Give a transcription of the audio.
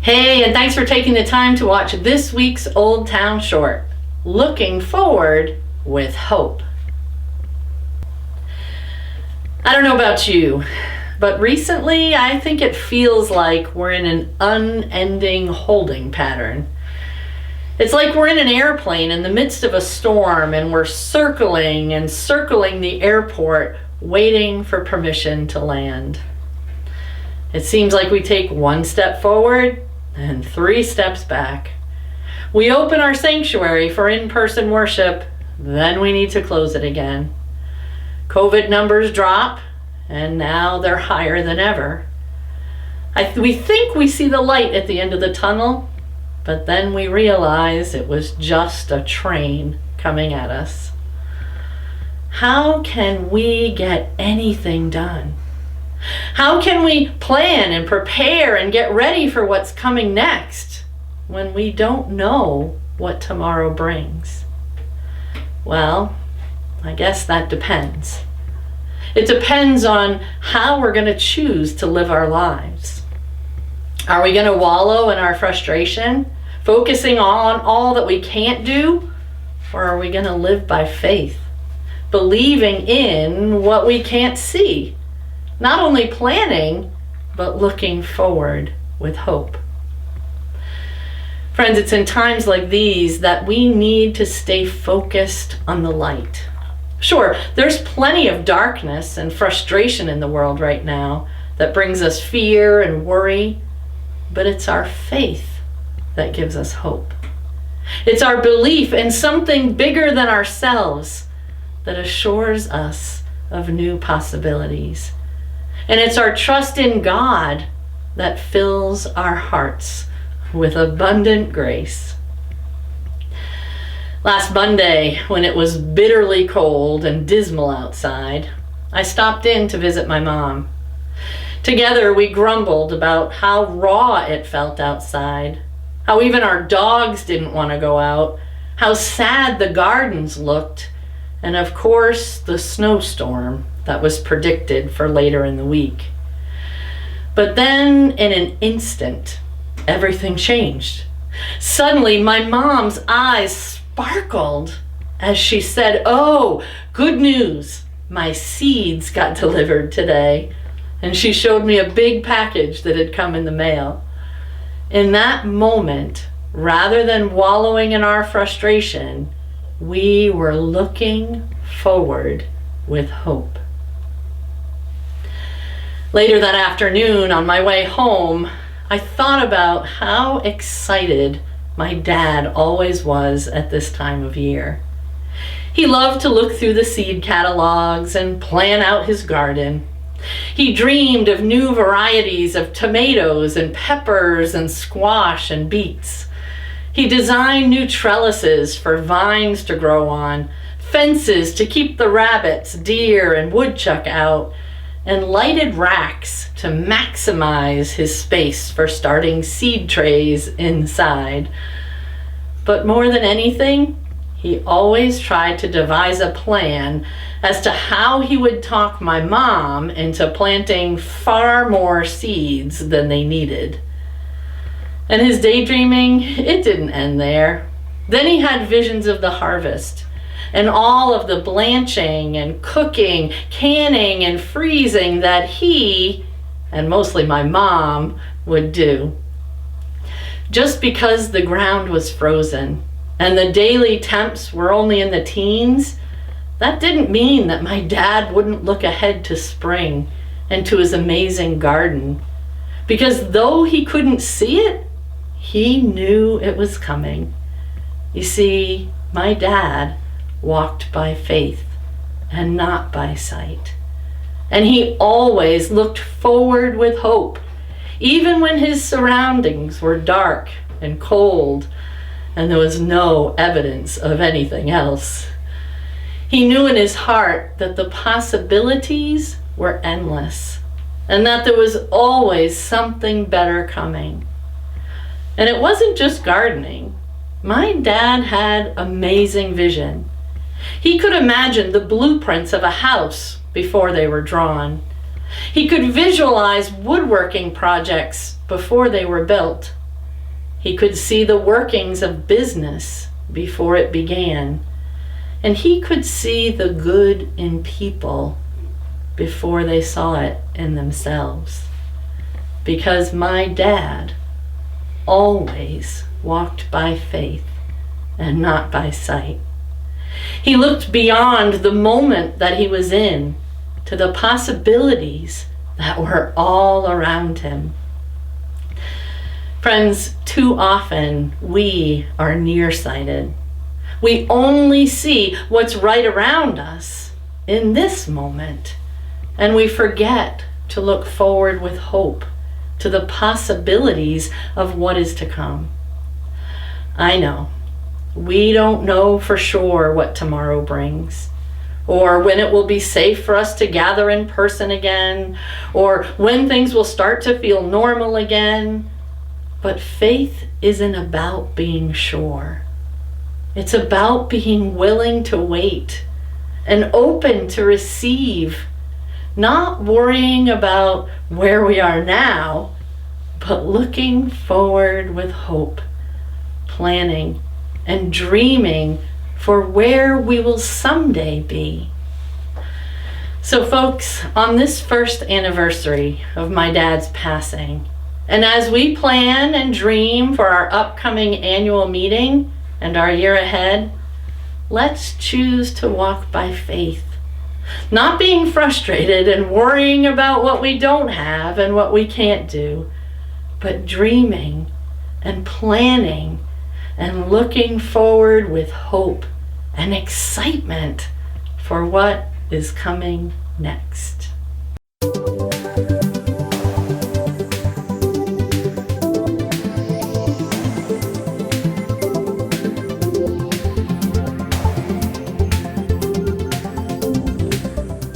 Hey, and thanks for taking the time to watch this week's Oldtown short, Looking Forward with Hope. I don't know about you, but recently I think it feels like we're in an unending holding pattern. It's like we're in an airplane in the midst of a storm and we're circling and circling the airport waiting for permission to land. It seems like we take one step forward and 3 steps back. We open our sanctuary for in-person worship, then we need to close it again. COVID numbers drop, and now they're higher than ever. We think we see the light at the end of the tunnel, but then we realize it was just a train coming at us. How can we get anything done? How can we plan and prepare and get ready for what's coming next when we don't know what tomorrow brings? Well, I guess that depends. It depends on how we're going to choose to live our lives. Are we going to wallow in our frustration, focusing on all that we can't do? Or are we going to live by faith, believing in what we can't see? Not only planning, but looking forward with hope. Friends, it's in times like these that we need to stay focused on the light. Sure, there's plenty of darkness and frustration in the world right now that brings us fear and worry, but it's our faith that gives us hope. It's our belief in something bigger than ourselves that assures us of new possibilities. And it's our trust in God that fills our hearts with abundant grace. Last Monday, when it was bitterly cold and dismal outside, I stopped in to visit my mom. Together, we grumbled about how raw it felt outside, how even our dogs didn't want to go out, how sad the gardens looked, and of course, the snowstorm that was predicted for later in the week. But then, in an instant, everything changed. Suddenly, my mom's eyes sparkled as she said, "Oh, good news, my seeds got delivered today." And she showed me a big package that had come in the mail. In that moment, rather than wallowing in our frustration, we were looking forward with hope. Later that afternoon, on my way home, I thought about how excited my dad always was at this time of year. He loved to look through the seed catalogs and plan out his garden. He dreamed of new varieties of tomatoes and peppers and squash and beets. He designed new trellises for vines to grow on, fences to keep the rabbits, deer, and woodchuck out, and lighted racks to maximize his space for starting seed trays inside. But more than anything, he always tried to devise a plan as to how he would talk my mom into planting far more seeds than they needed. And his daydreaming, it didn't end there. Then he had visions of the harvest and all of the blanching and cooking, canning and freezing that he, and mostly my mom, would do. Just because the ground was frozen and the daily temps were only in the teens, that didn't mean that my dad wouldn't look ahead to spring and to his amazing garden. Because though he couldn't see it, he knew it was coming. You see, my dad walked by faith and not by sight. And he always looked forward with hope, even when his surroundings were dark and cold and there was no evidence of anything else. He knew in his heart that the possibilities were endless and that there was always something better coming. And it wasn't just gardening. My dad had amazing vision. He could imagine the blueprints of a house before they were drawn. He could visualize woodworking projects before they were built. He could see the workings of business before it began. And he could see the good in people before they saw it in themselves. Because my dad always walked by faith and not by sight. He looked beyond the moment that he was in to the possibilities that were all around him. Friends, too often we are nearsighted. We only see what's right around us in this moment, and we forget to look forward with hope to the possibilities of what is to come. I know we don't know for sure what tomorrow brings, or when it will be safe for us to gather in person again, or when things will start to feel normal again. But faith isn't about being sure. It's about being willing to wait and open to receive, not worrying about where we are now, but looking forward with hope, planning and dreaming for where we will someday be. So folks, on this first anniversary of my dad's passing, and as we plan and dream for our upcoming annual meeting and our year ahead, let's choose to walk by faith, not being frustrated and worrying about what we don't have and what we can't do, but dreaming and planning and looking forward with hope and excitement for what is coming next.